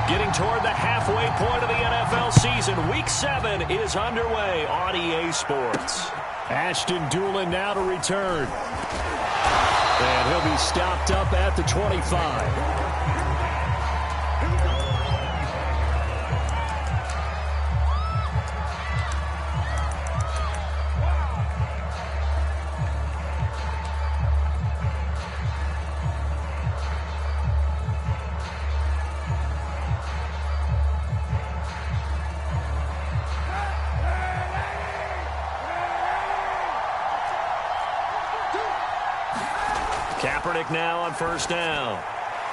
Getting toward the halfway point of the NFL season. Week 7 is underway on EA Sports. Ashton Dulin now to return. And he'll be stopped up at the 25. Kaepernick now on first down.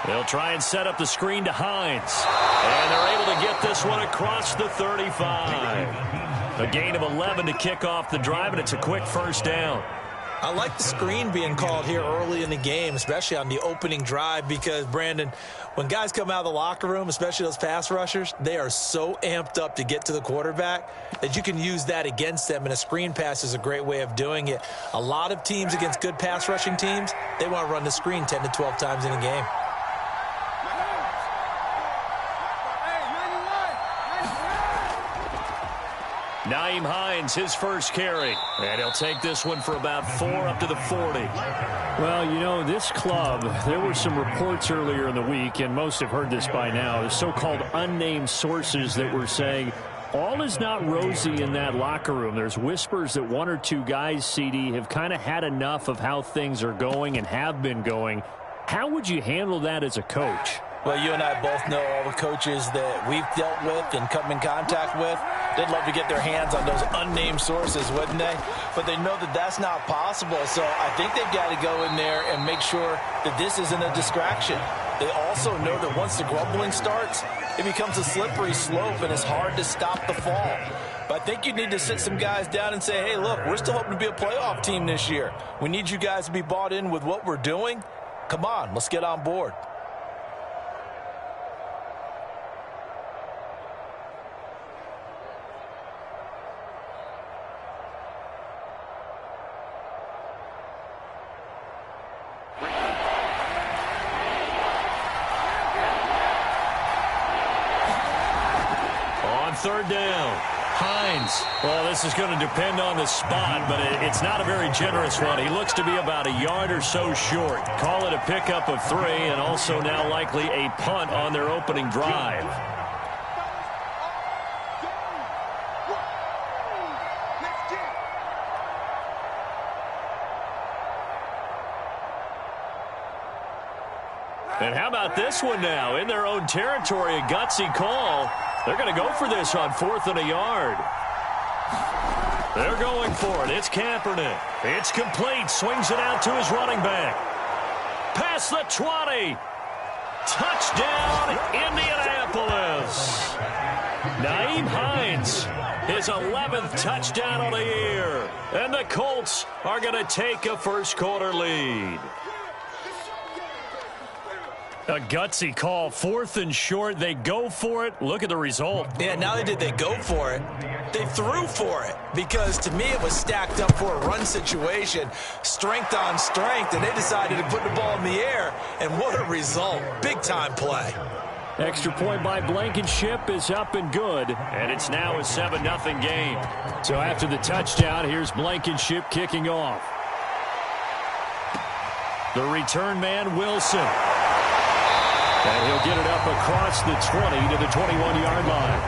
They'll try and set up the screen to Hines. And they're able to get this one across the 35. A gain of 11 to kick off the drive, and it's a quick first down. I like the screen being called here early in the game, especially on the opening drive, because, Brandon, when guys come out of the locker room, especially those pass rushers, they are so amped up to get to the quarterback that you can use that against them, and a screen pass is a great way of doing it. A lot of teams against good pass rushing teams, they want to run the screen 10 to 12 times in a game. Nyheim Hines, his first carry. And he'll take this one for about 4 up to the 40. Well, you know, this club, there were some reports earlier in the week, and most have heard this by now, the so-called unnamed sources that were saying all is not rosy in that locker room. There's whispers that 1 or 2 guys, CD, have kind of had enough of how things are going and have been going. How would you handle that as a coach? Well, you and I both know all the coaches that we've dealt with and come in contact with. They'd love to get their hands on those unnamed sources, wouldn't they? But they know that that's not possible. So I think they've got to go in there and make sure that this isn't a distraction. They also know that once the grumbling starts, it becomes a slippery slope and it's hard to stop the fall. But I think you need to sit some guys down and say, hey, look, we're still hoping to be a playoff team this year. We need you guys to be bought in with what we're doing. Come on, let's get on board. Third down. Hines. Well, this is going to depend on the spot, but it's not a very generous one. He looks to be about a yard or so short. Call it a pickup of 3, and also now likely a punt on their opening drive. And how about this one now? In their own territory, a gutsy call. They're going to go for this on 4th and a yard. They're going for it. It's Kaepernick. It's complete. Swings it out to his running back. Past the 20. Touchdown, Indianapolis. Nyheim Hines, his 11th touchdown of the year. And the Colts are going to take a first-quarter lead. A gutsy call, 4th and short. They go for it. Look at the result. Yeah, not only did they go for it, they threw for it. Because to me, it was stacked up for a run situation, strength on strength, and they decided to put the ball in the air. And what a result. Big-time play. Extra point by Blankenship is up and good. And it's now a 7-0 game. So after the touchdown, here's Blankenship kicking off. The return man, Wilson. And he'll get it up across the 20 to the 21-yard line.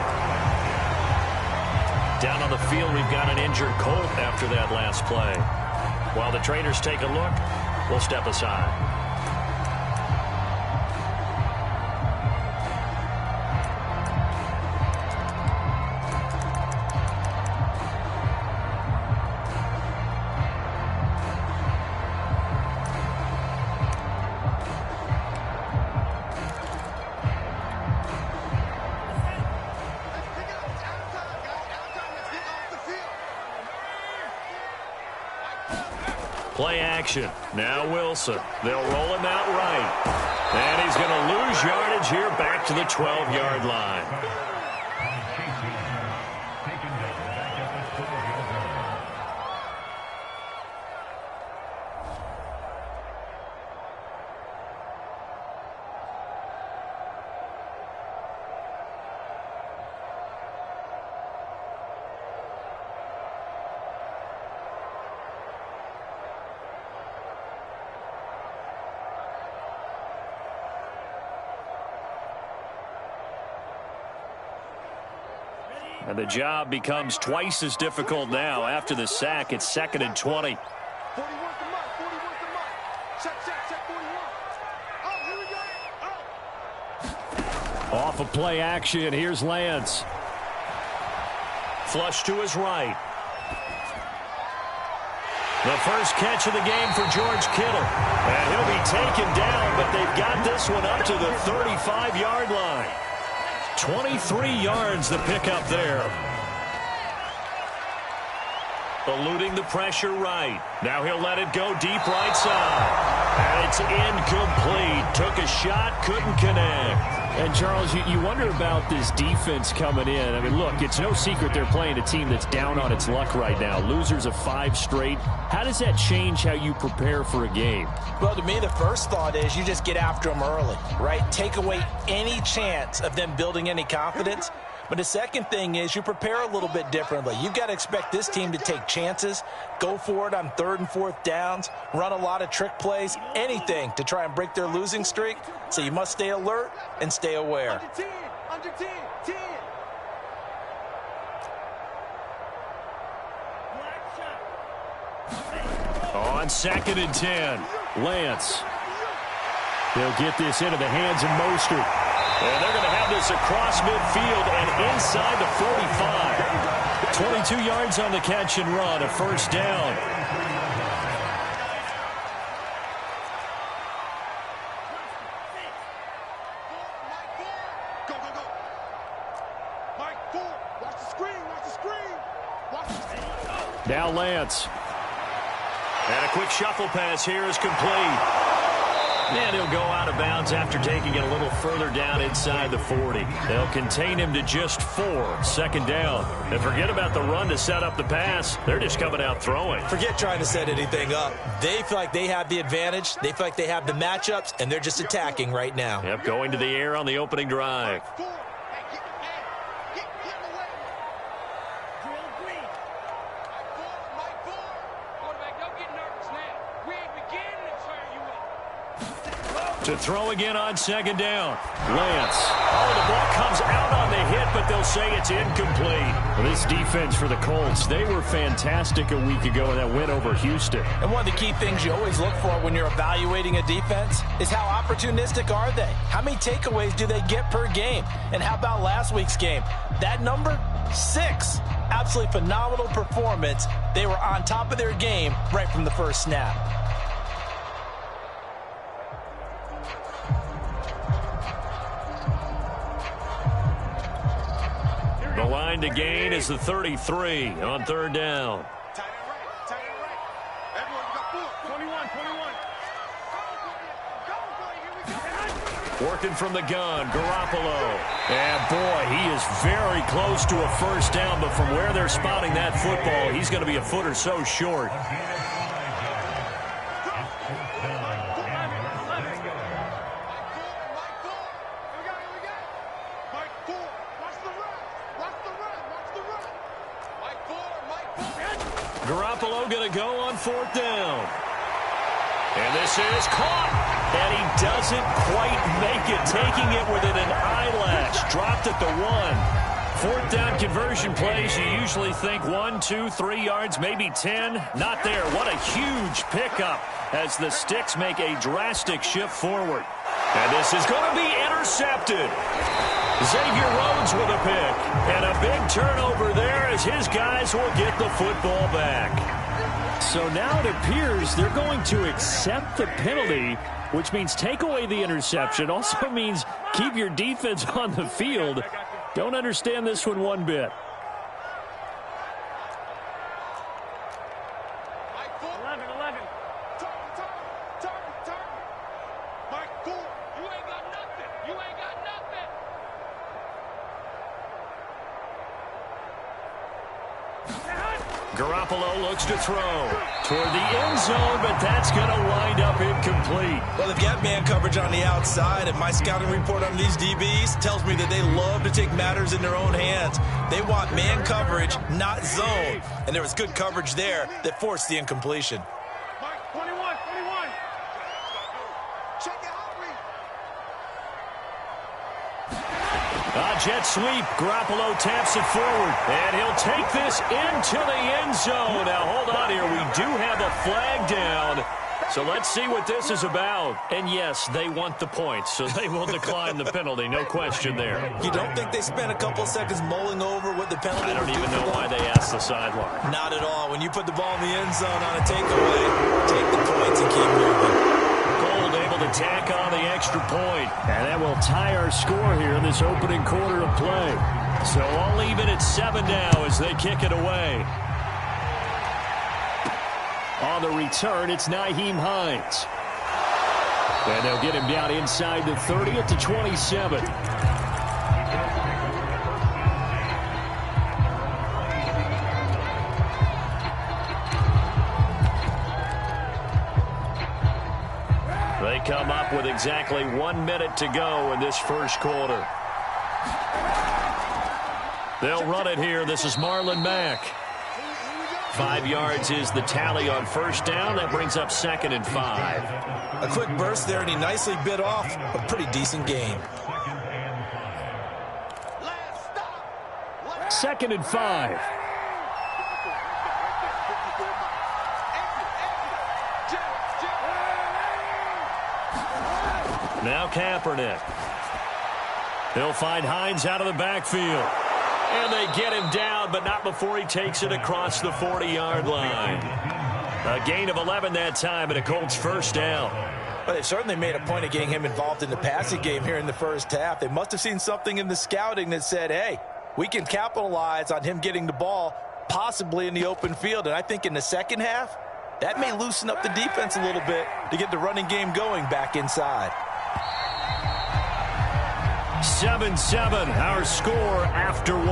Down on the field, we've got an injured Colt after that last play. While the traders take a look, we'll step aside. Play action. Now Wilson. They'll roll him out right. And he's going to lose yardage here back to the 12-yard line. And the job becomes twice as difficult now. After the sack, it's 2nd and 20. 41 to Mike. 41 to Mike. Check 41. Oh, here we go. Oh. Off of play action, here's Lance. Flush to his right. The first catch of the game for George Kittle. And he'll be taken down, but they've got this one up to the 35-yard line. 23 yards the pickup there. Eluding the pressure right. Now he'll let it go deep right side. And it's incomplete. Took a shot, couldn't connect. And, Charles, you wonder about this defense coming in. I mean, look, it's no secret they're playing a team that's down on its luck right now. Losers of 5 straight. How does that change how you prepare for a game? Well, to me, the first thought is you just get after them early, right? Take away any chance of them building any confidence. But the second thing is you prepare a little bit differently. You've got to expect this team to take chances, go for it on 3rd and 4th downs, run a lot of trick plays, anything to try and break their losing streak. So you must stay alert and stay aware. Under 10. Under 10. 10. On 2nd and 10, Lance. They'll get this into the hands of Mostert. And they're going to have this across midfield and inside the 45. 22 yards on the catch and run, a first down. Go, go, go. Mike, 4. Watch the screen. Watch the screen. Watch the screen. Now Lance. And a quick shuffle pass here is complete. And he'll go out of bounds after taking it a little further down inside the 40. They'll contain him to just 4. 2nd down. And forget about the run to set up the pass. They're just coming out throwing. Forget trying to set anything up. They feel like they have the advantage. They feel like they have the matchups, and they're just attacking right now. Yep, going to the air on the opening drive. 4. Hey, get away. Drill green. Mike 4. Quarterback, don't get nervous now. We ain't beginning to turn you up. To throw again on 2nd down. Lance. Oh, the ball comes out on the hit, but they'll say it's incomplete. Well, this defense for the Colts, they were fantastic a week ago in that win over Houston. And one of the key things you always look for when you're evaluating a defense is how opportunistic are they? How many takeaways do they get per game? And how about last week's game? That number, 6. Absolutely phenomenal performance. They were on top of their game right from the first snap. The line to gain is the 33 on 3rd down. Tight end right. Tight end right. Everyone, you got 4. 21. Go, here we go. Working from the gun, Garoppolo. And boy, he is very close to a first down, but from where they're spotting that football, he's going to be a foot or so short. Garoppolo going to go on 4th down. And this is caught. And he doesn't quite make it, taking it within an eyelash. Dropped at the 1. 4th down conversion plays, you usually think 1, 2, 3 yards, maybe 10. Not there. What a huge pickup as the Sticks make a drastic shift forward. And this is going to be intercepted. Xavier Rhodes with a pick. And a big turnover there as his guys will get the football back. So now it appears they're going to accept the penalty, which means take away the interception. Also means keep your defense on the field. Don't understand this one bit. Garoppolo looks to throw toward the end zone, but that's going to wind up incomplete. Well, they've got man coverage on the outside, and my scouting report on these DBs tells me that they love to take matters in their own hands. They want man coverage, not zone. And there was good coverage there that forced the incompletion. Mike, 21. Check it out, Jet sweep. Garoppolo taps it forward. And he'll take this into the end zone. Now, hold on here. We do have a flag down. So let's see what this is about. And yes, they want the points, so they will decline the penalty. No question there. You don't think they spent a couple seconds mulling over what the penalty I don't would do even for know them? why they asked the sideline. Not at all. When you put the ball in the end zone on a takeaway, take the points and keep moving. Gold able to tack on the extra point. And that will tie our score here in this opening quarter of play. So all even at 7 now as they kick it away. On the return, it's Nyheim Hines. And they'll get him down inside the 30 at the 27. They come up with exactly 1 minute to go in this first quarter. They'll run it here. This is Marlon Mack. 5 yards is the tally on first down. That brings up 2nd and 5. A quick burst there, and he nicely bit off a pretty decent gain. 2nd and 5. Now Kaepernick. He'll find Hines out of the backfield. And they get him down, but not before he takes it across the 40-yard line. A gain of 11 that time, and a Colts first down. Well, they certainly made a point of getting him involved in the passing game here in the first half. They must have seen something in the scouting that said, hey, we can capitalize on him getting the ball, possibly in the open field. And I think in the second half, that may loosen up the defense a little bit to get the running game going back inside. 7-7, our score after 1.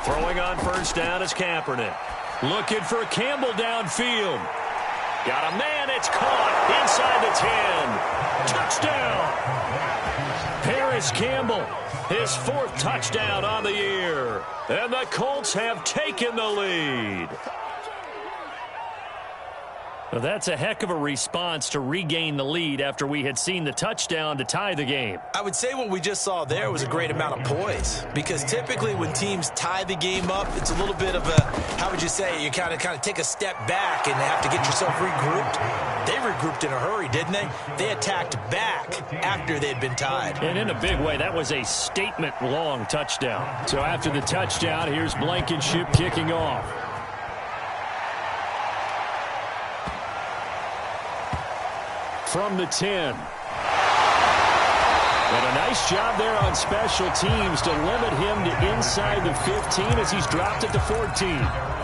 Throwing on first down is Kaepernick. Looking for Campbell downfield. Got a man, it's caught inside the 10. Touchdown! Paris Campbell, his 4th touchdown on the year. And the Colts have taken the lead. Well, that's a heck of a response to regain the lead after we had seen the touchdown to tie the game. I would say what we just saw there was a great amount of poise, because typically when teams tie the game up, it's a little bit of a, how would you say, you kind of take a step back and have to get yourself regrouped. They regrouped in a hurry, didn't they? They attacked back after they'd been tied. And in a big way, that was a statement-long touchdown. So after the touchdown, here's Blankenship kicking off. From the 10. And a nice job there on special teams to limit him to inside the 15 as he's dropped at the 14.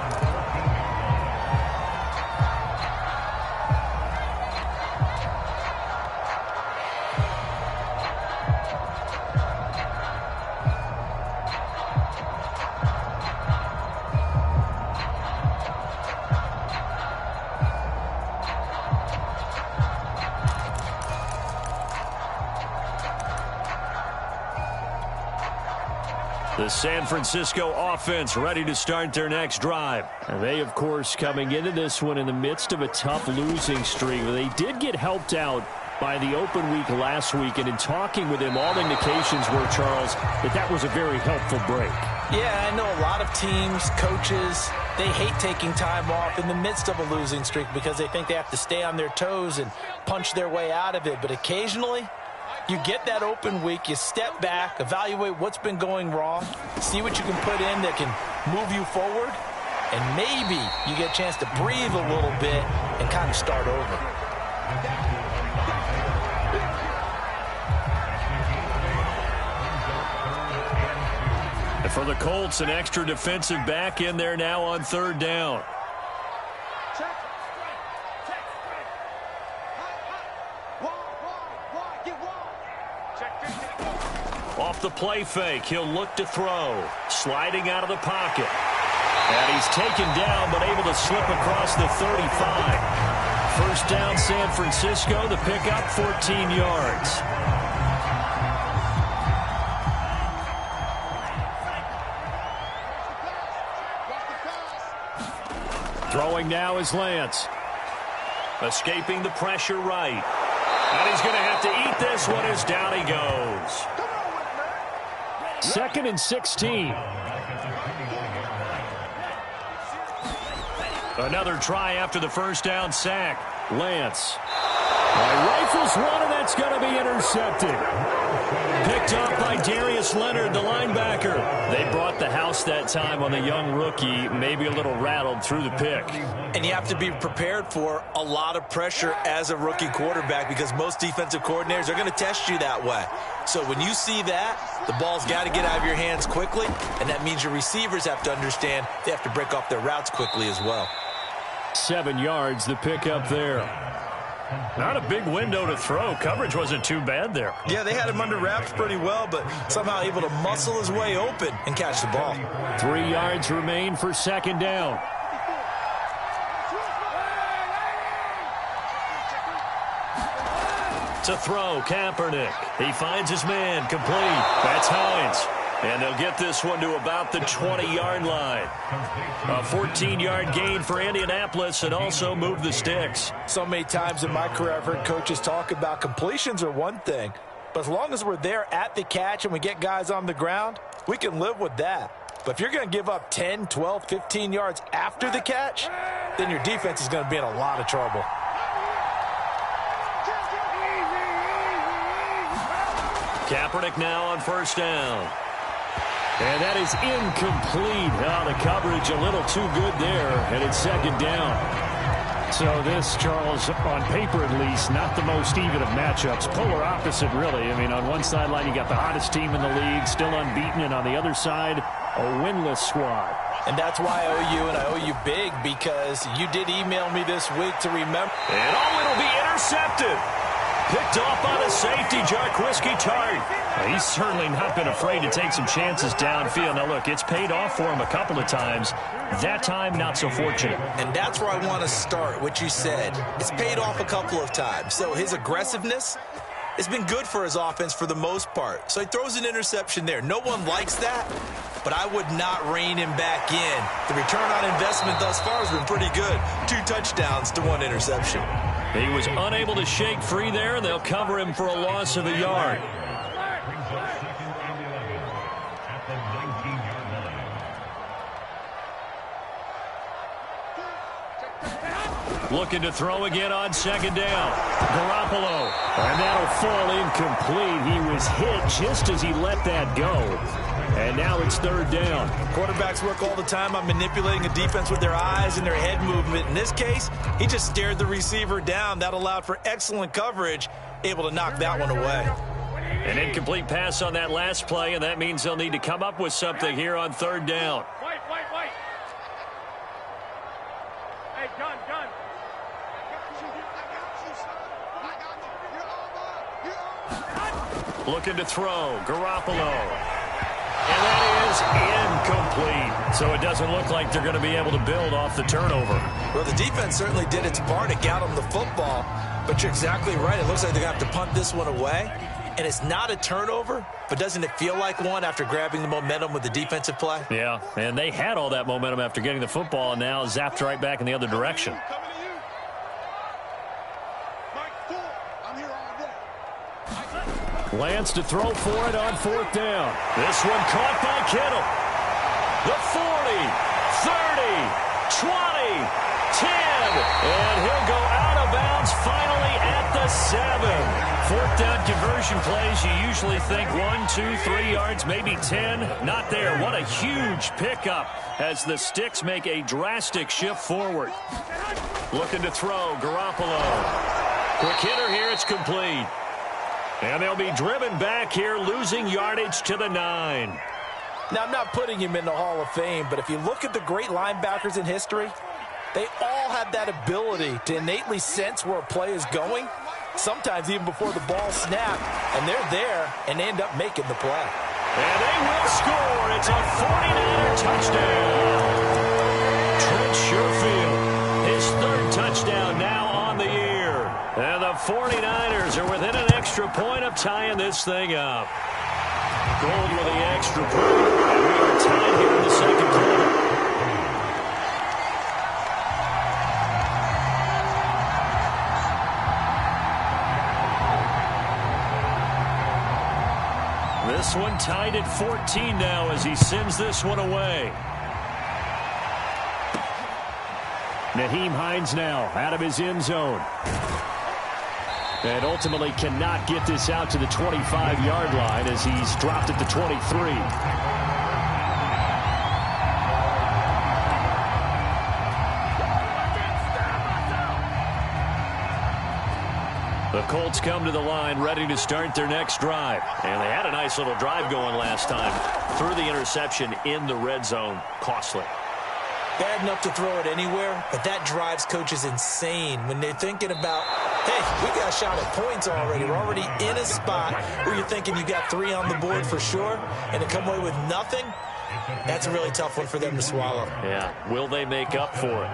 The San Francisco offense ready to start their next drive. And they, of course, coming into this one in the midst of a tough losing streak. They did get helped out by the open week last week, and in talking with him, all indications were, Charles, that was a very helpful break. Yeah, I know a lot of teams, coaches, they hate taking time off in the midst of a losing streak because they think they have to stay on their toes and punch their way out of it. But occasionally, you get that open week, you step back, evaluate what's been going wrong, see what you can put in that can move you forward, and maybe you get a chance to breathe a little bit and kind of start over. And for the Colts, an extra defensive back in there now on 3rd down. Off the play fake, he'll look to throw. Sliding out of the pocket. And he's taken down, but able to slip across the 35. First down, San Francisco. The pickup, 14 yards. Throwing now is Lance. Escaping the pressure right. And he's going to have to eat this one as down he goes. 2nd and 16. Another try after the first down sack. Lance. Rifles one, and that's going to be intercepted. Picked up by Darius Leonard, the linebacker. They brought the house that time on the young rookie, maybe a little rattled through the pick. And you have to be prepared for a lot of pressure as a rookie quarterback because most defensive coordinators are going to test you that way. So when you see that, the ball's got to get out of your hands quickly, and that means your receivers have to understand they have to break off their routes quickly as well. 7 yards, the pickup there. Not a big window to throw. Coverage wasn't too bad there. Yeah, they had him under wraps pretty well, but somehow able to muscle his way open and catch the ball. 3 yards remain for 2nd down. To throw, Kaepernick. He finds his man, complete. That's Hines. And they'll get this one to about the 20-yard line. A 14-yard gain for Indianapolis and also move the sticks. So many times in my career I've heard coaches talk about completions are one thing, but as long as we're there at the catch and we get guys on the ground, we can live with that. But if you're going to give up 10, 12, 15 yards after the catch, then your defense is going to be in a lot of trouble. Kaepernick now on first down. And that is incomplete. Oh, the coverage a little too good there, and it's 2nd down. So this, Charles, on paper at least, not the most even of matchups. Polar opposite, really. I mean, on one sideline, you got the hottest team in the league, still unbeaten, and on the other side, a winless squad. And that's why I owe you, and I owe you big, because you did email me this week to remember. And it'll be intercepted. Picked off by the safety, Jarquiski Tartt. He's certainly not been afraid to take some chances downfield. Now, look, it's paid off for him a couple of times. That time, not so fortunate. And that's where I want to start, what you said. It's paid off a couple of times. So his aggressiveness has been good for his offense for the most part. So he throws an interception there. No one likes that, but I would not rein him back in. The return on investment thus far has been pretty good. 2 touchdowns to 1 interception. He was unable to shake free there, and they'll cover him for a loss of a yard. Looking to throw again on 2nd down. Garoppolo. And that'll fall incomplete. He was hit just as he let that go. And now it's 3rd down. Quarterbacks work all the time on manipulating a defense with their eyes and their head movement. In this case, he just stared the receiver down. That allowed for excellent coverage, able to knock that one away. An incomplete pass on that last play, and that means they'll need to come up with something here on 3rd down. Wait. Hey, John. Looking to throw. Garoppolo. And that is incomplete. So it doesn't look like they're going to be able to build off the turnover. Well, the defense certainly did its part to get them the football. But you're exactly right. It looks like they're going to have to punt this one away. And it's not a turnover, but doesn't it feel like one after grabbing the momentum with the defensive play? Yeah, and they had all that momentum after getting the football and now zapped right back in the other direction. Lance to throw for it on 4th down. This one caught by Kittle. The 40, 30, 20, 10. And he'll go out of bounds finally at the 7. 4th down conversion plays, you usually think 1, 2, 3 yards, maybe 10. Not there. What a huge pickup as the Sticks make a drastic shift forward. Looking to throw, Garoppolo. Quick hitter here, it's complete. And they'll be driven back here, losing yardage to the 9. Now, I'm not putting him in the Hall of Fame, but if you look at the great linebackers in history, they all have that ability to innately sense where a play is going, sometimes even before the ball snapped, and they're there and end up making the play. And they will score. It's a 49er touchdown. Trent Sherfield, his 3rd touchdown now on the year. And the 49ers are within an extra point of tying this thing up. Gold with the extra point, and we are tied here in the 2nd quarter. this one. Tied at 14 now as he sends this one away. Nyheim Hines now out of his end zone. And ultimately cannot get this out to the 25-yard line as he's dropped at the 23. The Colts come to the line ready to start their next drive. And they had a nice little drive going last time. Threw the interception in the red zone. Costly. Bad enough to throw it anywhere, but that drives coaches insane when they're thinking about, hey, we got a shot at points already. We're already in a spot where you're thinking you got 3 on the board for sure, and to come away with nothing, that's a really tough one for them to swallow. Yeah, will they make up for it?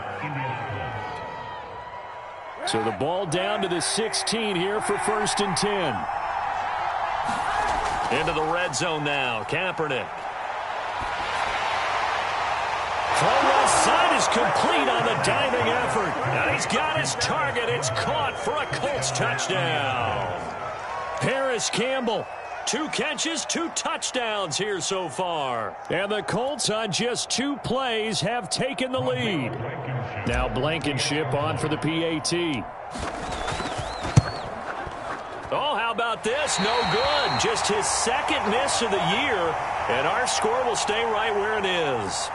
So the ball down to the 16 here for 1st and 10. Into the red zone now. Kaepernick. Throw right side is complete on the diving effort. And he's got his target. It's caught for a Colts touchdown. Paris Campbell. 2 catches, 2 touchdowns here so far. And the Colts on just 2 plays have taken the lead. Now Blankenship on for the PAT. Oh, how about this? No good. Just his 2nd miss of the year. And our score will stay right where it is.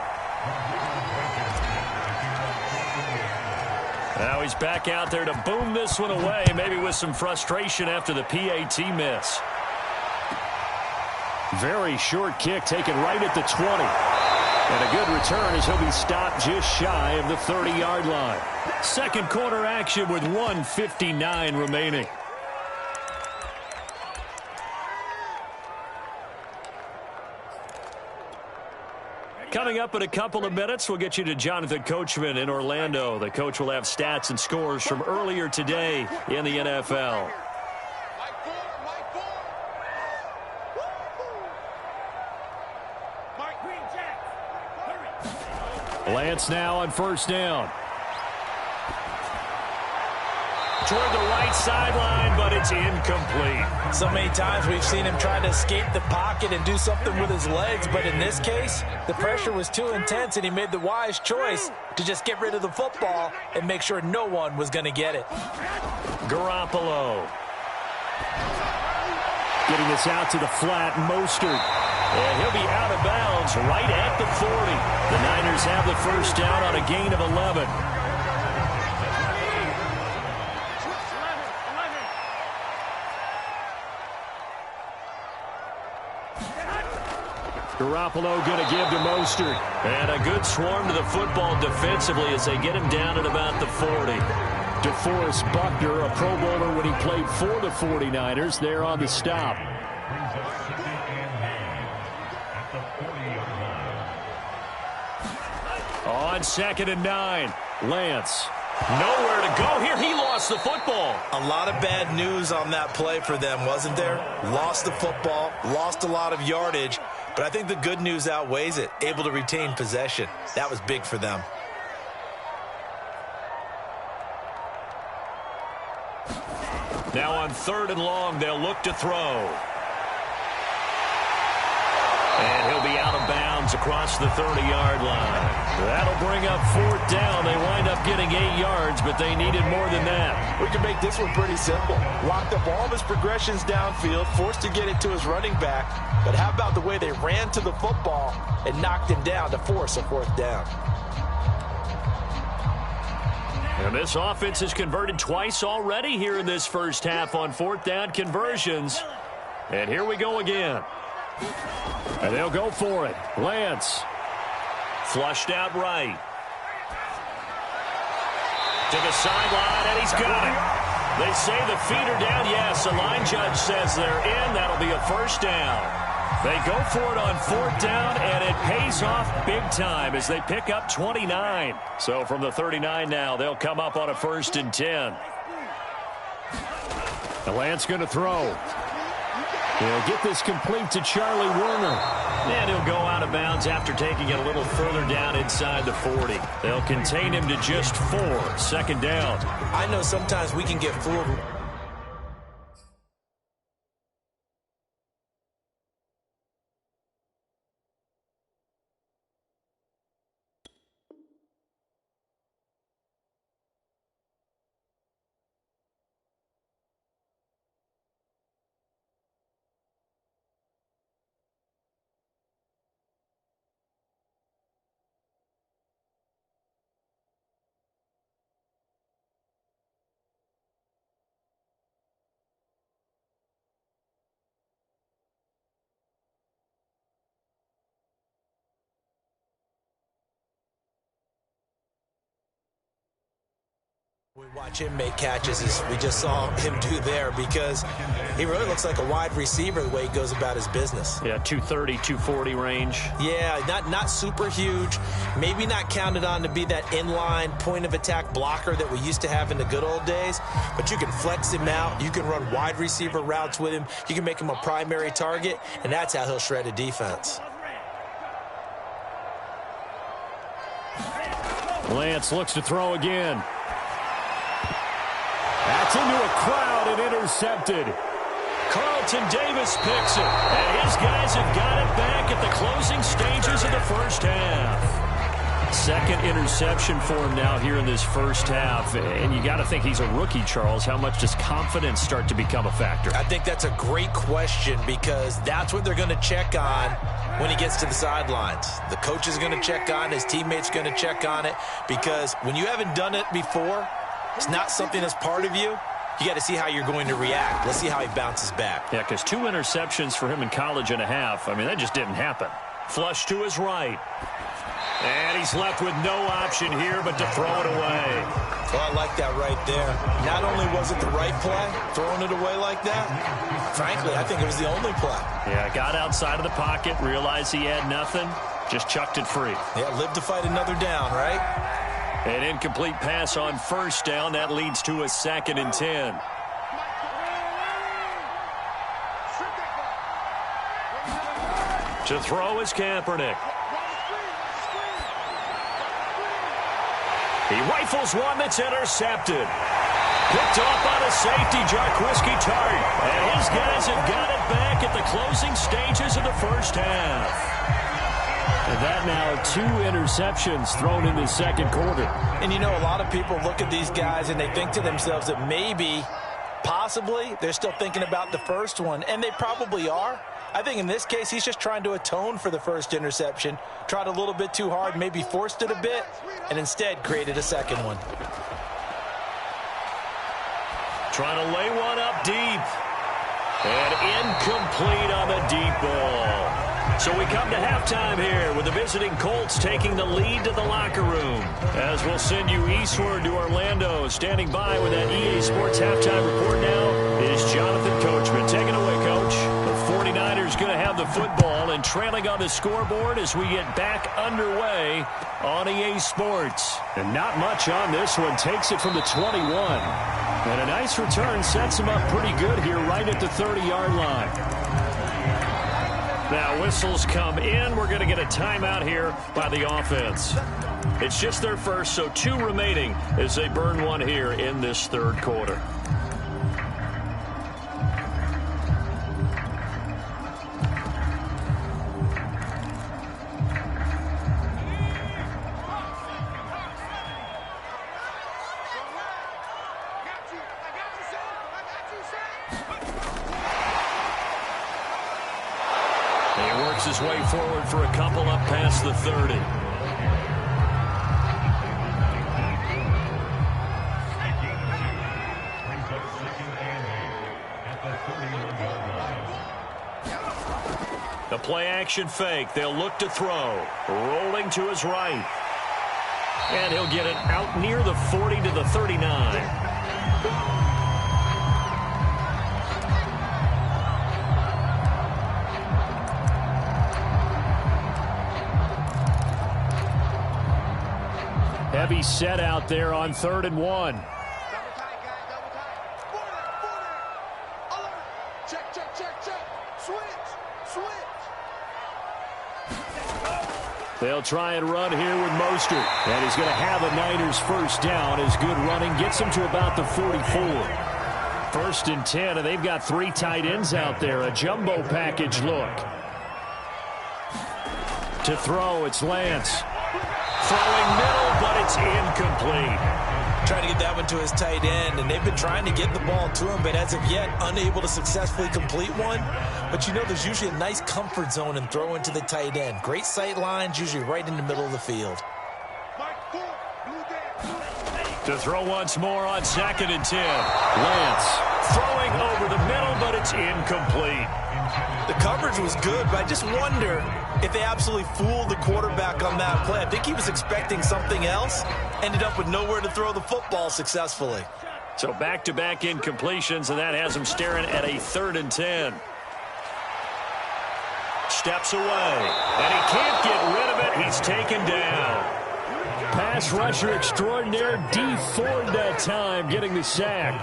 Now he's back out there to boom this one away, maybe with some frustration after the PAT miss. Very short kick taken right at the 20. And a good return as he'll be stopped just shy of the 30-yard line. Second quarter action with 1:59 remaining. Coming up in a couple of minutes, we'll get you to Jonathan Coachman in Orlando. The coach will have stats and scores from earlier today in the NFL. Lance now on 1st down. Toward the right sideline, but it's incomplete. So many times we've seen him try to escape the pocket and do something with his legs, but in this case, the pressure was too intense and he made the wise choice to just get rid of the football and make sure no one was going to get it. Garoppolo. Getting this out to the flat, Mostert. And he'll be out of bounds right at the 40. The Niners have the 1st down on a gain of 11. Garoppolo going to give to Mostert. And a good swarm to the football defensively as they get him down at about the 40. DeForest Buckner, a Pro Bowler when he played for the 49ers, there on the stop. On 2nd and 9, Lance. nowhere to go here. He lost the football. A lot of bad news on that play for them, wasn't there? Lost the football, lost a lot of yardage, but I think the good news outweighs it. Able to retain possession. That was big for them. Now on 3rd and long, they'll look to throw. And he'll be out of bounds across the 30-yard line. That'll bring up 4th down. They wind up getting 8 yards, but they needed more than that. We can make this one pretty simple. Locked up all of his progressions downfield, forced to get it to his running back. But how about the way they ran to the football and knocked him down to force a 4th down? And this offense has converted twice already here in this first half on 4th down conversions. And here we go again. And they'll go for it. Lance. Flushed out right. To the sideline, and he's got it. They say the feet are down. Yes, the line judge says they're in. That'll be a 1st down. They go for it on 4th down, and it pays off big time as they pick up 29. So from the 39 now, they'll come up on a 1st and 10. And Lance going to throw. He'll get this complete to Charlie Werner. And he'll go out of bounds after taking it a little further down inside the 40. They'll contain him to just 4. 2nd down. I know sometimes we can get fooled We watch him make catches as we just saw him do there, because he really looks like a wide receiver the way he goes about his business. Yeah, 230, 240 range. Yeah, not super huge. Maybe not counted on to be that inline point of attack blocker that we used to have in the good old days, but you can flex him out. You can run wide receiver routes with him. You can make him a primary target, and that's how he'll shred a defense. Lance looks to throw again. That's into a crowd and intercepted. Carlton Davis picks it, and his guys have got it back at the closing stages of the first half. Second interception for him now here in this first half. And you got to think he's a rookie, Charles. How much does confidence start to become a factor? I think that's a great question, because that's what they're going to check on when he gets to the sidelines. The coach is going to check on, his teammates going to check on it, because when you haven't done it before, it's not something that's part of you. You got to see how you're going to react. Let's see how he bounces back. Yeah, because 2 interceptions for him in college and a half. I mean, that just didn't happen. Flush to his right. And he's left with no option here but to throw it away. Well, I like that right there. Not only was it the right play, throwing it away like that, frankly, I think it was the only play. Yeah, got outside of the pocket, realized he had nothing, just chucked it free. Yeah, live to fight another down, right? An incomplete pass on first down. That leads to a 2nd and 10. To throw is Kaepernick. He rifles one that's intercepted. Picked off by the safety, Jarquiski Tart. And his guys have got it back at the closing stages of the first half. And that now 2 interceptions thrown in the second quarter. And you know, a lot of people look at these guys and they think to themselves that maybe, possibly, they're still thinking about the first one. And they probably are. I think in this case, he's just trying to atone for the first interception. Tried a little bit too hard, maybe forced it a bit, and instead created a second one. Trying to lay one up deep. And incomplete on the deep ball. So we come to halftime here with the visiting Colts taking the lead to the locker room. As we'll send you eastward to Orlando. Standing by with that EA Sports halftime report now is Jonathan Coachman. Take it away, Coach. The 49ers going to have the football and trailing on the scoreboard as we get back underway on EA Sports. And not much on this one. Takes it from the 21. And a nice return sets him up pretty good here right at the 30-yard line. Now whistles come in. We're going to get a timeout here by the offense. It's just their first, so 2 remaining as they burn one here in this third quarter. His way forward for a couple up past the 30. The play action fake. They'll look to throw. Rolling to his right. And he'll get it out near the 40 to the 39. Heavy set out there on 3rd and 1. Double tight, guys, double tight. Border. Alert. Check. Switch. They'll try and run here with Mostert. And he's going to have a Niners first down as good running gets him to about the 44. 1st and 10, and they've got 3 tight ends out there. A jumbo package look. To throw, it's Lance. Throwing middle, but it's incomplete. Trying to get that one to his tight end, and they've been trying to get the ball to him, but as of yet, unable to successfully complete one. But you know, there's usually a nice comfort zone in throwing to the tight end. Great sight lines, usually right in the middle of the field. To throw once more on 2nd and 10. Lance throwing over the middle, but it's incomplete. The coverage was good, but I just wonder if they absolutely fooled the quarterback on that play. I think he was expecting something else, ended up with nowhere to throw the football successfully. So back-to-back incompletions, and that has him staring at a 3rd and 10. Steps away, and he can't get rid of it. He's taken down. Pass rusher extraordinaire, Dee Ford that time, getting the sack.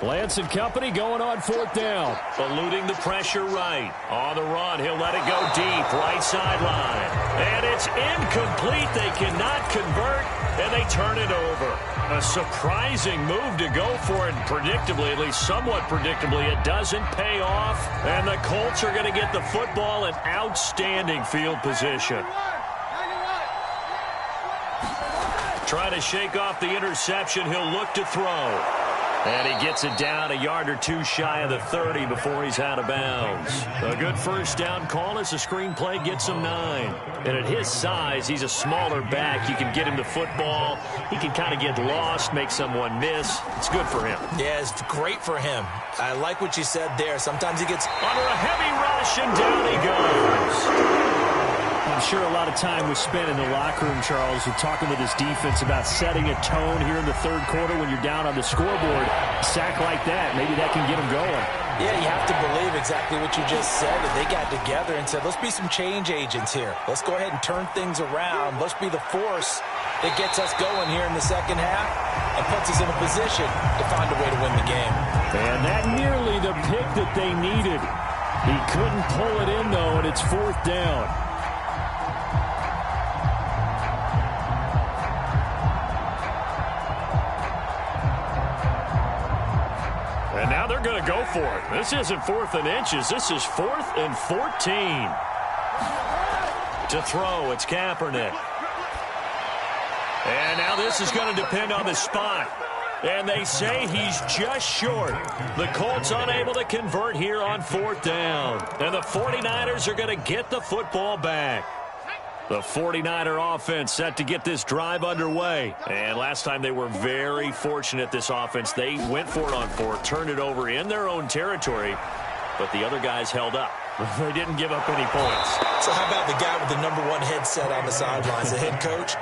Lance and company going on 4th down. Eluding the pressure right. On the run, he'll let it go deep, right sideline. And it's incomplete. They cannot convert, and they turn it over. A surprising move to go for it, predictably, at least somewhat predictably. It doesn't pay off, and the Colts are going to get the football in outstanding field position. Trying to shake off the interception. He'll look to throw. And he gets it down a yard or two shy of the 30 before he's out of bounds. A good first down call as the screenplay gets him 9. And at his size, he's a smaller back. You can get him the football. He can kind of get lost, make someone miss. It's good for him. Yeah, it's great for him. I like what you said there. Sometimes he gets under a heavy rush, and down he goes. I'm sure a lot of time was spent in the locker room, Charles, with talking with his defense about setting a tone here in the 3rd quarter when you're down on the scoreboard. A sack like that, maybe that can get him going. Yeah, you have to believe exactly what you just said. That they got together and said, let's be some change agents here. Let's go ahead and turn things around. Let's be the force that gets us going here in the 2nd half and puts us in a position to find a way to win the game. And that nearly the pick that they needed. He couldn't pull it in, though, and it's 4th down. And now they're going to go for it. This isn't 4th and inches. This is 4th and 14. To throw, it's Kaepernick. And now this is going to depend on the spot. And they say he's just short. The Colts unable to convert here on 4th down. And the 49ers are going to get the football back. The 49er offense set to get this drive underway. And last time they were very fortunate, this offense. They went for it on 4th, turned it over in their own territory, but the other guys held up. They didn't give up any points. So how about the guy with the #1 headset on the sidelines, the head coach?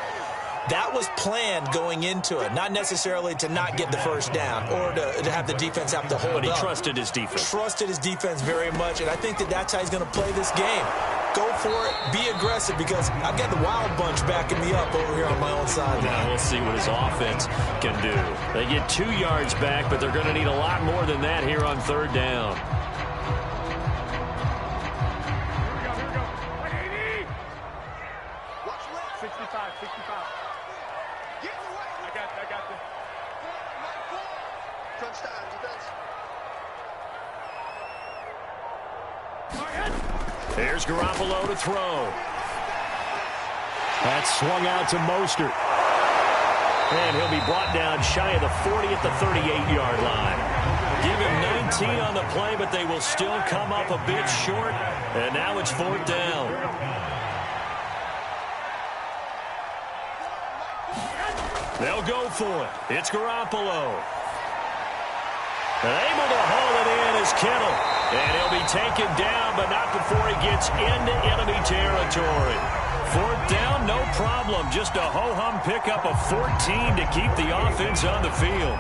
That was planned going into it, not necessarily to not get the first down or to have the defense have to hold up. But he trusted his defense. Trusted his defense very much, and I think that's how he's going to play this game. Go for it, be aggressive, because I've got the Wild Bunch backing me up over here on my own sideline. Now we'll see what his offense can do. They get 2 yards back, but they're going to need a lot more than that here on 3rd down. There's Garoppolo to throw. That's swung out to Mostert. And he'll be brought down shy of the 40 at the 38-yard line. Give him 19 on the play, but they will still come up a bit short. And now it's 4th down. They'll go for it. It's Garoppolo. And able to haul it in is Kittle. And he'll be taken down, but not before he gets into enemy territory. 4th down, no problem. Just a ho-hum pickup of 14 to keep the offense on the field.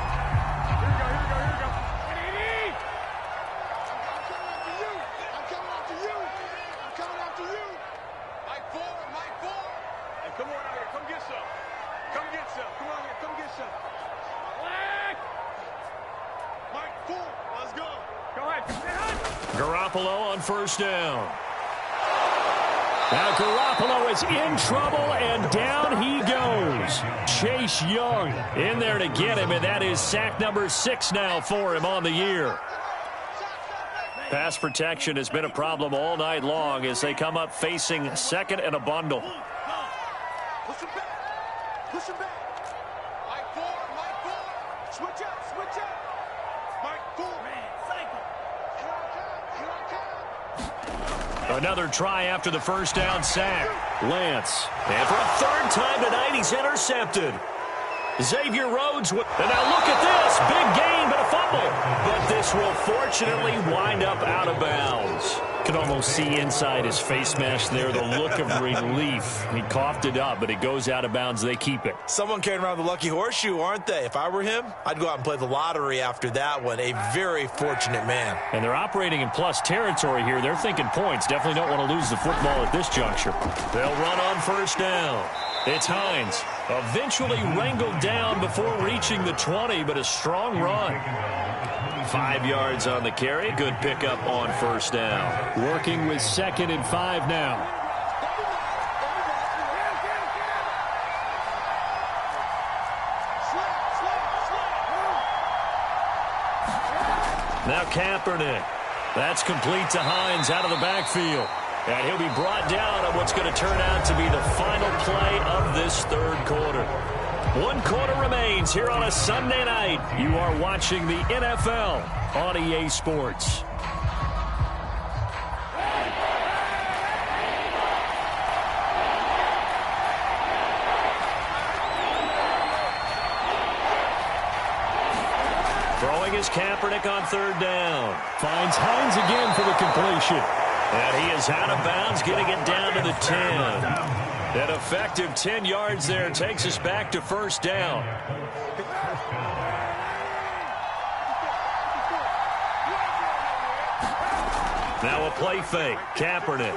Garoppolo on 1st down. Now Garoppolo is in trouble, and down he goes. Chase Young in there to get him, and that is sack number 6 now for him on the year. Pass protection has been a problem all night long as they come up facing 2nd and a bundle. Push him back. Push him back. Mike 4, Mike 4. Switch up, switch up. Mike 4. Man, cycle. Another try after the 1st down sack. Lance. And for a 3rd time tonight, he's intercepted. Xavier Rhodes, and now look at this. Big gain, but a fumble. But this will fortunately wind up out of bounds. Can almost see inside his face mask there, the look of relief. He coughed it up, but it goes out of bounds. They keep it. Someone carrying around the lucky horseshoe, aren't they? If I were him, I'd go out and play the lottery after that one. A very fortunate man. And they're operating in plus territory here. They're thinking points. Definitely don't want to lose the football at this juncture. They'll run on first down. It's Hines. Eventually wrangled down before reaching the 20, but a strong run. 5 yards on the carry. Good pickup on first down. Working with 2nd and 5 now. Now Kaepernick. That's complete to Hines out of the backfield. And he'll be brought down on what's going to turn out to be the final play of this third quarter. 1 quarter remains here on a Sunday night. You are watching the NFL on EA Sports. Throwing is Kaepernick on third down. Finds Hines again for the completion. And he is out of bounds, getting it down to the 10. An effective 10 yards there takes us back to first down. Now a play fake. Kaepernick.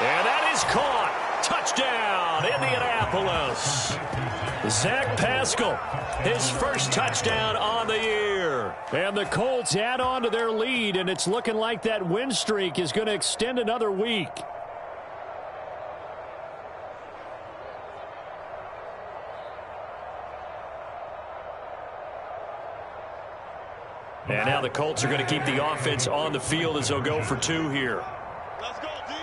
And that is caught. Touchdown, Indianapolis. Zach Pascal, his first touchdown on the year. And the Colts add on to their lead, and it's looking like that win streak is going to extend another week. And now the Colts are going to keep the offense on the field as they'll go for 2 here. Let's go, D.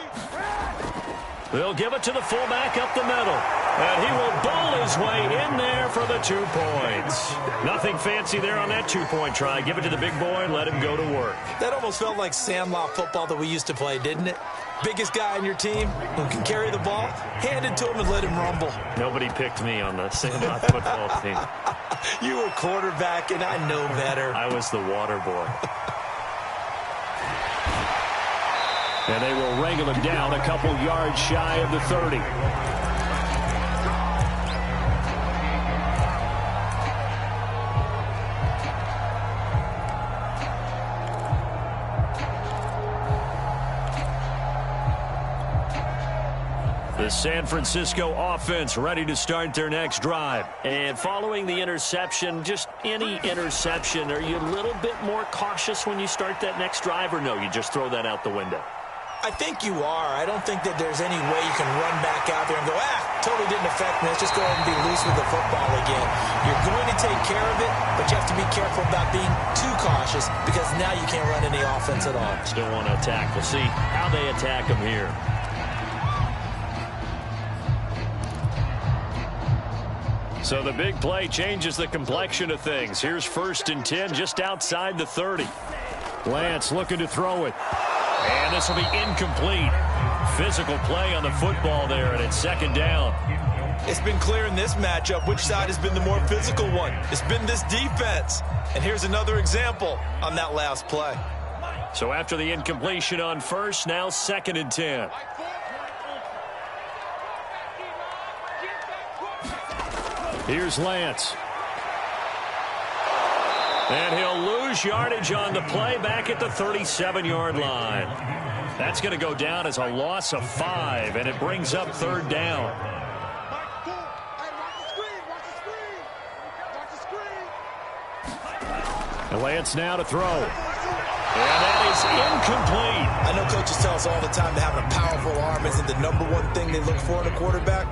They'll give it to the fullback up the middle. And he will bowl his way in there for the 2 points. Nothing fancy there on that 2-point try. Give it to the big boy and let him go to work. That almost felt like Sandlot football that we used to play, didn't it? Biggest guy on your team who can carry the ball, hand it to him and let him rumble. Nobody picked me on the Sandlot football team. You were quarterback, and I know better. I was the water boy. And they will wrangle him down a couple yards shy of the 30. The San Francisco offense ready to start their next drive. And following the interception, just any interception, are you a little bit more cautious when you start that next drive, or no, you just throw that out the window? I think you are. I don't think that there's any way you can run back out there and go, totally didn't affect me. Let's just go ahead and be loose with the football again. You're going to take care of it, but you have to be careful about being too cautious because now you can't run any offense at all. Still want to attack. We'll see how they attack them here. So the big play changes the complexion of things. Here's 1st and 10 just outside the 30. Lance looking to throw it. And this will be incomplete. Physical play on the football there, and it's 2nd down. It's been clear in this matchup which side has been the more physical one. It's been this defense. And here's another example on that last play. So after the incompletion on 1st, now 2nd and 10. Here's Lance. And he'll lose yardage on the play back at the 37-yard line. That's going to go down as a loss of 5, and it brings up 3rd down. And Lance now to throw. And that is incomplete. I know coaches tell us all the time that having a powerful arm isn't the #1 thing they look for in a quarterback.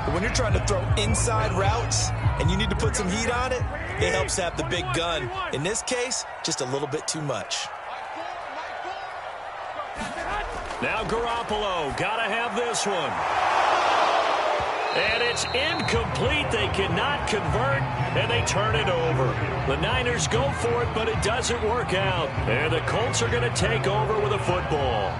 But when you're trying to throw inside routes and you need to put some heat on it, it helps have the big gun. In this case, just a little bit too much. Now Garoppolo, gotta have this one. And it's incomplete. They cannot convert, and they turn it over. The Niners go for it, but it doesn't work out. And the Colts are going to take over with a football.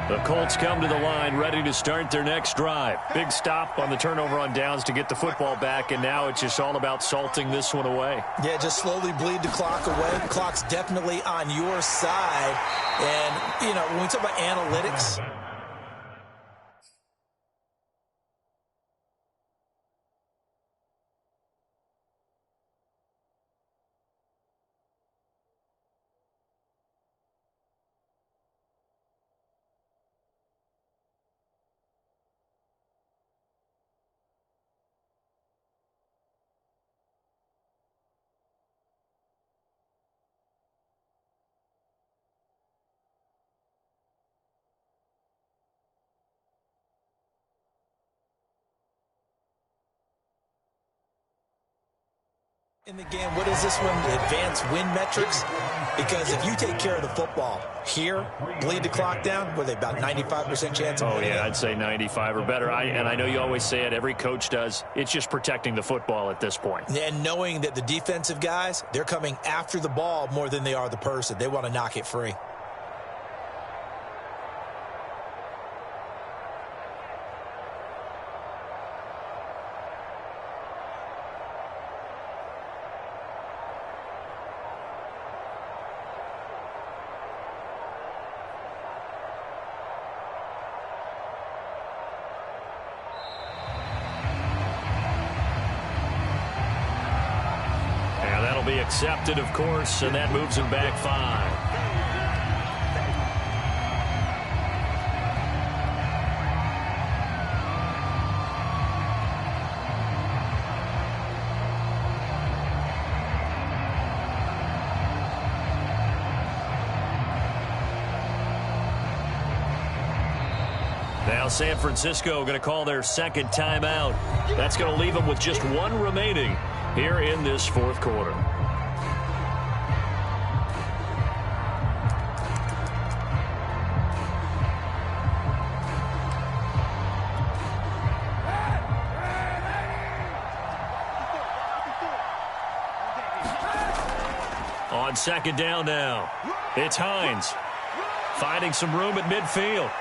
The Colts come to the line ready to start their next drive. Big stop on the turnover on downs to get the football back, and now it's just all about salting this one away. Yeah, just slowly bleed the clock away. The clock's definitely on your side. And, you know, when we talk about analytics, in the game, what is this one? Advanced win metrics? Because if you take care of the football here, bleed the clock down, were they about 95% chance of winning? Oh, yeah, I'd say 95 or better. And I know you always say it, every coach does. It's just protecting the football at this point. And knowing that the defensive guys, they're coming after the ball more than they are the person. They want to knock it free. Be accepted, of course, and that moves him back 5. Now San Francisco going to call their second timeout. That's going to leave them with just one remaining here in this fourth quarter. On second down now, it's Hines finding some room at midfield.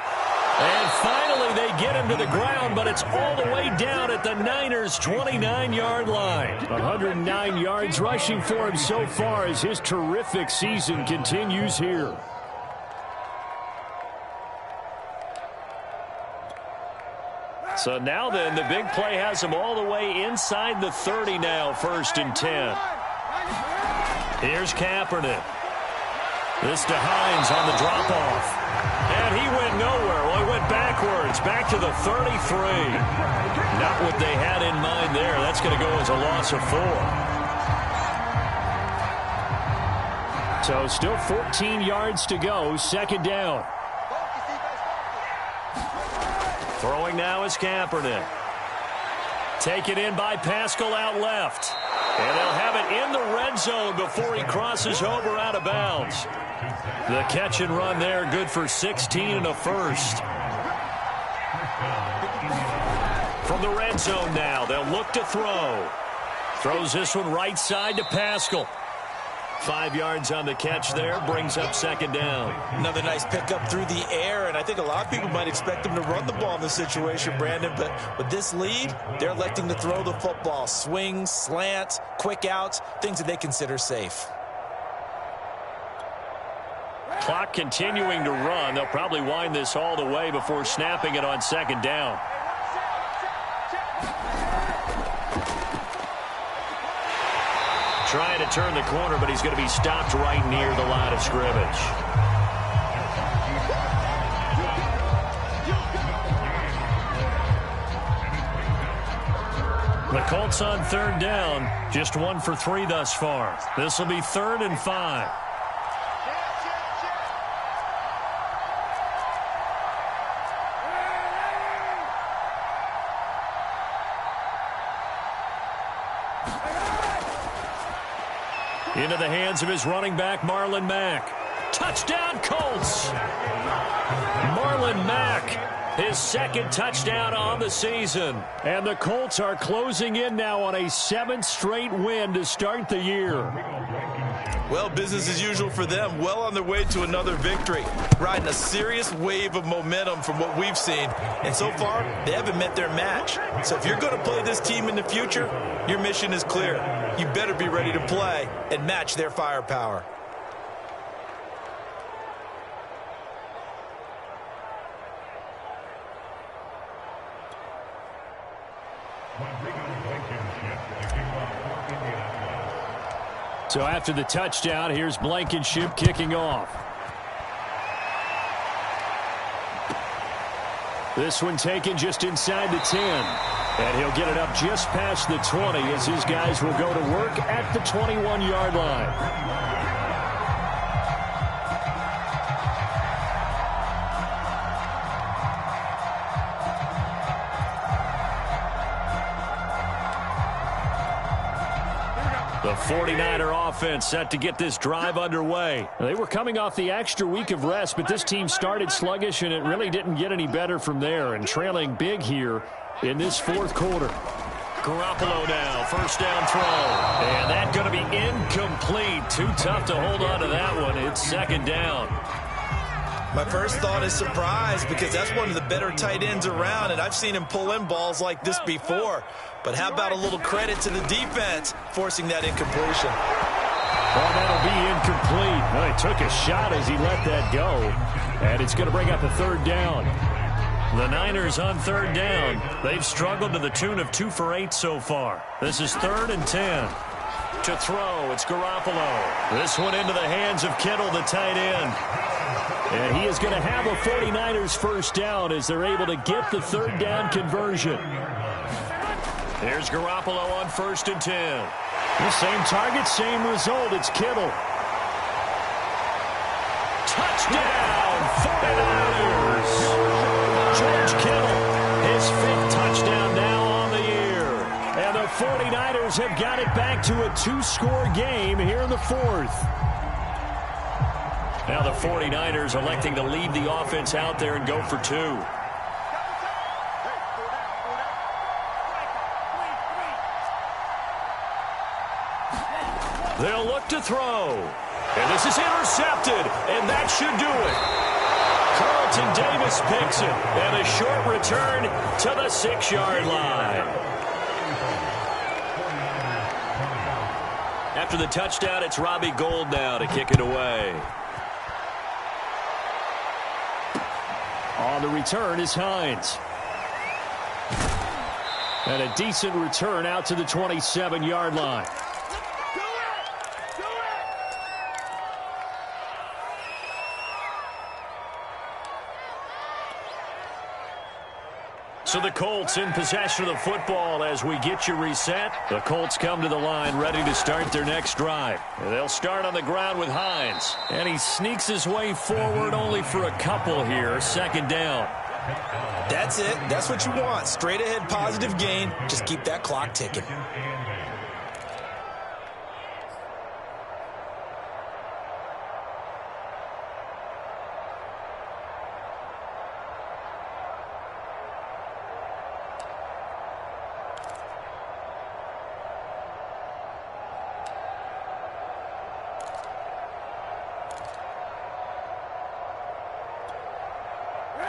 And finally they get him to the ground, but it's all the way down at the Niners' 29-yard line. 109 yards rushing for him so far as his terrific season continues here. So now then, the big play has him all the way inside the 30 now, 1st and 10. Here's Kaepernick. This to Hines on the drop-off. And he went nowhere. Well, he went backwards, back to the 33. Not what they had in mind there. That's going to go as a loss of 4. So still 14 yards to go, second down. Throwing now is Kaepernick. Taken in by Pascal out left. And they'll have it in the red zone before he crosses over out of bounds. The catch and run there, good for 16 and a first. From the red zone now, they'll look to throw. Throws this one right side to Pascal. 5 yards on the catch there, brings up second down. Another nice pickup through the air, and I think a lot of people might expect him to run the ball in this situation, Brandon, but with this lead, they're electing to throw the football. Swings, slants, quick outs, things that they consider safe. Clock continuing to run. They'll probably wind this all the way before snapping it on second down. Trying to turn the corner, but he's going to be stopped right near the line of scrimmage. The Colts on third down, just 1 for 3 thus far. This will be 3rd and 5. Into the hands of his running back, Marlon Mack. Touchdown, Colts! Marlon Mack, his second touchdown on the season. And the Colts are closing in now on a 7th straight win to start the year. Well, business as usual for them. Well on their way to another victory. Riding a serious wave of momentum from what we've seen. And so far, they haven't met their match. So if you're going to play this team in the future, your mission is clear. You better be ready to play and match their firepower. So after the touchdown, here's Blankenship kicking off. This one taken just inside the 10. And he'll get it up just past the 20 as his guys will go to work at the 21-yard line. The 49er offense set to get this drive underway. They were coming off the extra week of rest, but this team started sluggish, and it really didn't get any better from there, and trailing big here in this fourth quarter. Garoppolo now, first down throw. And that's going to be incomplete. Too tough to hold on to that one. It's second down. My first thought is surprise because that's one of the better tight ends around, and I've seen him pull in balls like this before. But how about a little credit to the defense forcing that incompletion? Well, that'll be incomplete. Well, he took a shot as he let that go, and it's going to bring up a third down. The Niners on third down. They've struggled to the tune of 2 for 8 so far. This is 3rd and 10. To throw, it's Garoppolo. This one into the hands of Kittle, the tight end. And he is going to have a 49ers first down as they're able to get the third down conversion. Here's Garoppolo on 1st and 10. The same target, same result. It's Kittle. Touchdown, 49ers. George Kittle, his 5th touchdown now on the year. And the 49ers have got it back to a 2-score game here in the 4th. Now the 49ers electing to leave the offense out there and go for 2. They'll look to throw. And this is intercepted. And that should do it. Carlton Davis picks it. And a short return to the 6-yard line. After the touchdown, it's Robbie Gould now to kick it away. On the return is Hines. And a decent return out to the 27-yard line. So the Colts in possession of the football as we get you reset. The Colts come to the line ready to start their next drive. They'll start on the ground with Hines. And he sneaks his way forward only for a couple here. Second down. That's it. That's what you want. Straight ahead positive gain. Just keep that clock ticking.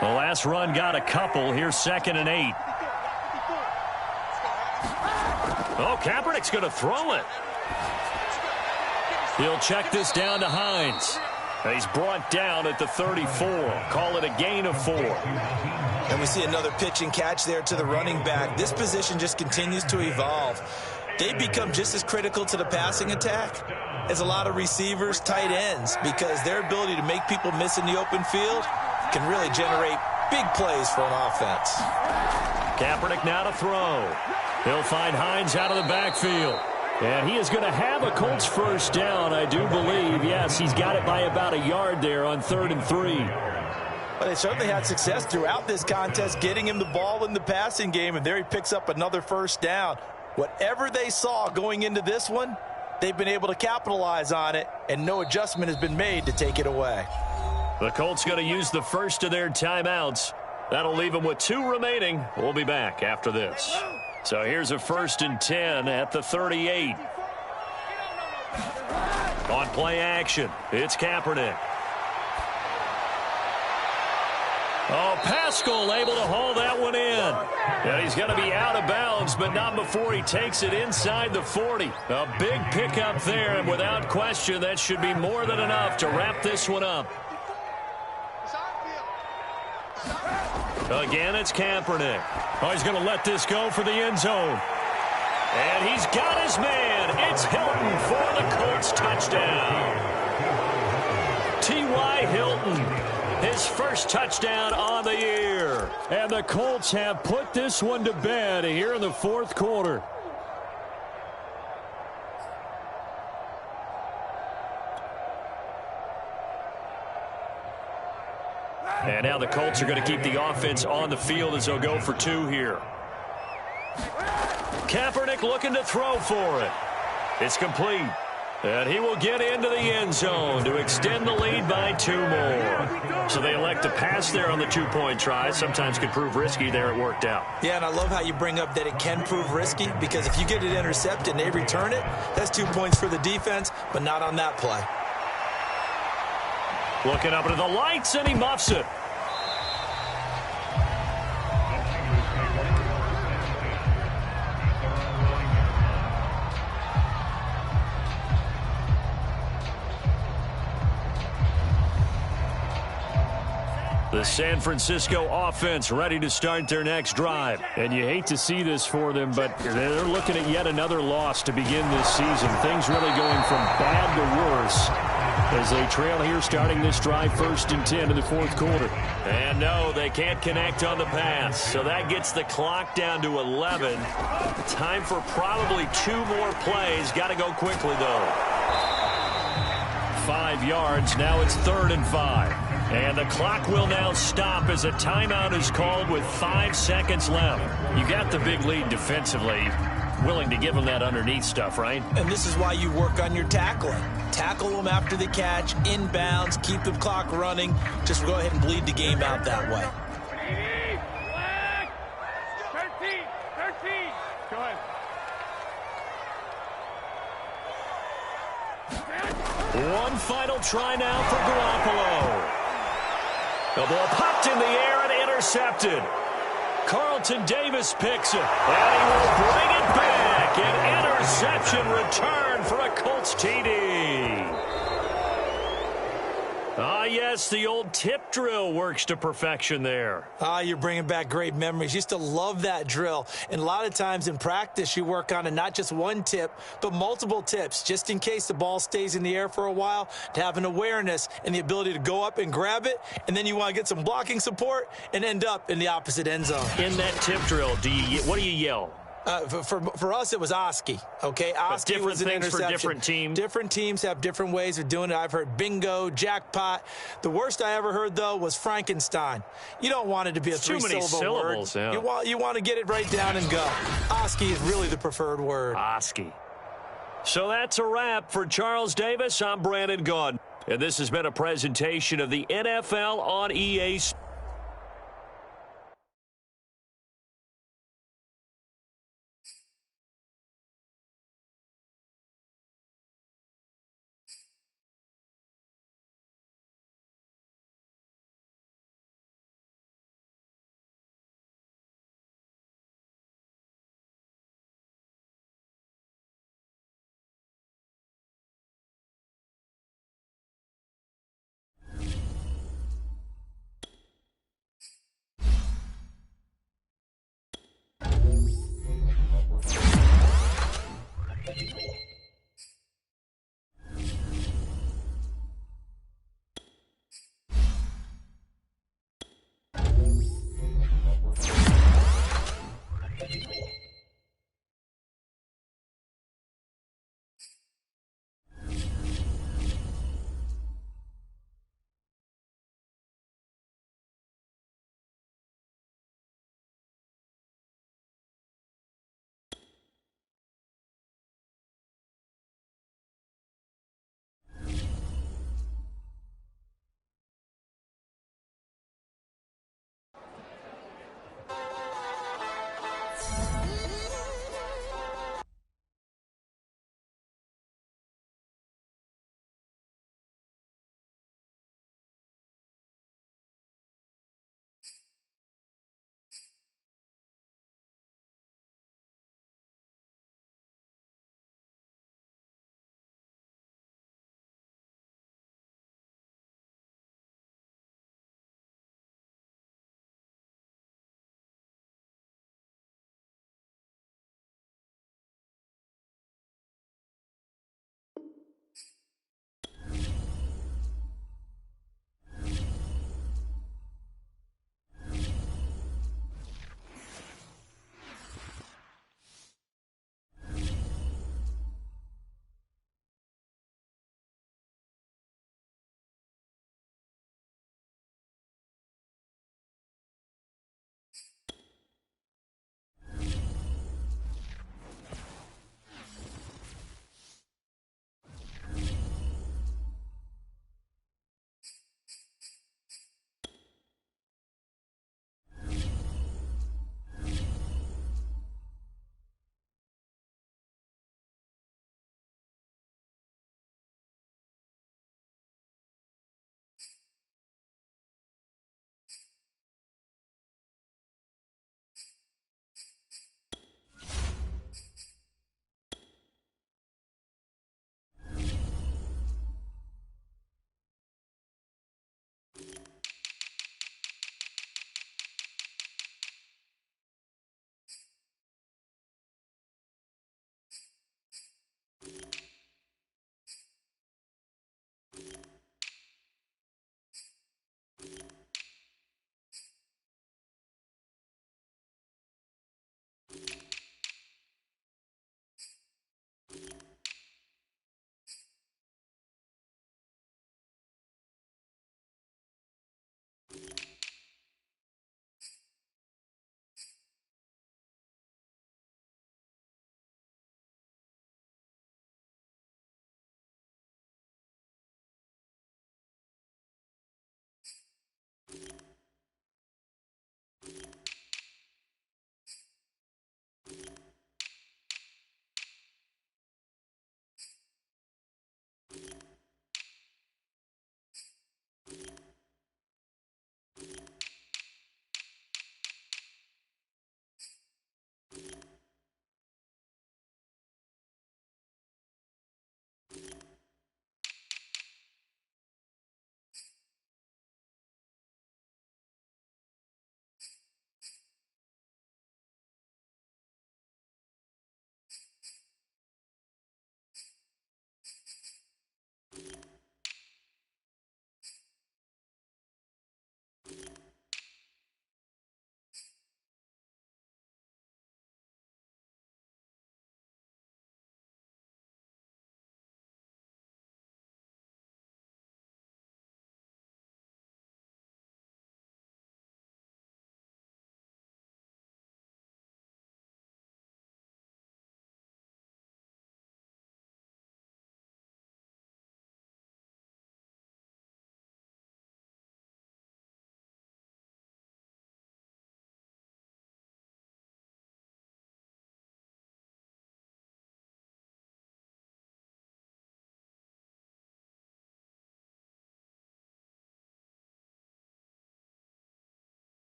The last run got a couple. Here's 2nd and 8. Oh, Kaepernick's going to throw it. He'll check this down to Hines. He's brought down at the 34. Call it a gain of 4. And we see another pitch and catch there to the running back. This position just continues to evolve. They become just as critical to the passing attack as a lot of receivers, tight ends, because their ability to make people miss in the open field can really generate big plays for an offense. Kaepernick now to throw. He'll find Hines out of the backfield. And he is going to have a Colts first down, I do believe. Yes, he's got it by about a yard there on 3rd and 3. But they certainly had success throughout this contest, getting him the ball in the passing game, and there he picks up another first down. Whatever they saw going into this one, they've been able to capitalize on it, and no adjustment has been made to take it away. The Colts going to use the first of their timeouts. That'll leave them with 2 remaining. We'll be back after this. So here's a 1st and 10 at the 38. On play action, it's Kaepernick. Oh, Pascal able to haul that one in. And he's going to be out of bounds, but not before he takes it inside the 40. A big pickup there, and without question, that should be more than enough to wrap this one up. Again, it's Kaepernick. Oh, he's going to let this go for the end zone. And he's got his man. It's Hilton for the Colts touchdown. T.Y. Hilton, his first touchdown on the year. And the Colts have put this one to bed here in the fourth quarter. And now the Colts are going to keep the offense on the field as they'll go for 2 here. Kaepernick looking to throw for it. It's complete. And he will get into the end zone to extend the lead by 2 more. So they elect to pass there on the 2-point try. Sometimes could prove risky. There it worked out. Yeah, and I love how you bring up that it can prove risky, because if you get it intercepted and they return it, that's 2 points for the defense, but not on that play. Looking up into the lights, and he muffs it. The San Francisco offense ready to start their next drive. And you hate to see this for them, but they're looking at yet another loss to begin this season. Things really going from bad to worse as they trail here starting this drive 1st and 10 in the fourth quarter. And no, they can't connect on the pass. So that gets the clock down to 11. Time for probably 2 more plays. Got to go quickly, though. 5 yards. Now it's 3rd and 5. And the clock will now stop as a timeout is called with 5 seconds left. You got the big lead defensively. Willing to give them that underneath stuff, right? And this is why you work on your tackling. Tackle them after the catch, inbounds, keep the clock running. Just go ahead and bleed the game out that way. 13. Go ahead. One final try now for Garoppolo. The ball popped in the air and intercepted. Carlton Davis picks it, and he will bring it back. An interception return for a Colts TD. Ah, yes, the old tip drill works to perfection there. Ah, you're bringing back great memories. Used to love that drill. And a lot of times in practice, you work on it, not just one tip, but multiple tips, just in case the ball stays in the air for a while, to have an awareness and the ability to go up and grab it, and then you want to get some blocking support and end up in the opposite end zone. In that tip drill, what do you yell? For us, it was Oski. Okay, Oski was an interception. For different teams. Different teams have different ways of doing it. I've heard bingo, jackpot. The worst I ever heard, though, was Frankenstein. You don't want it to be a 3-syllable word. Yeah. You want to get it right down and go. Oski is really the preferred word. Oski. So that's a wrap for Charles Davis. I'm Brandon Gaudin. And this has been a presentation of the NFL on EA Sports.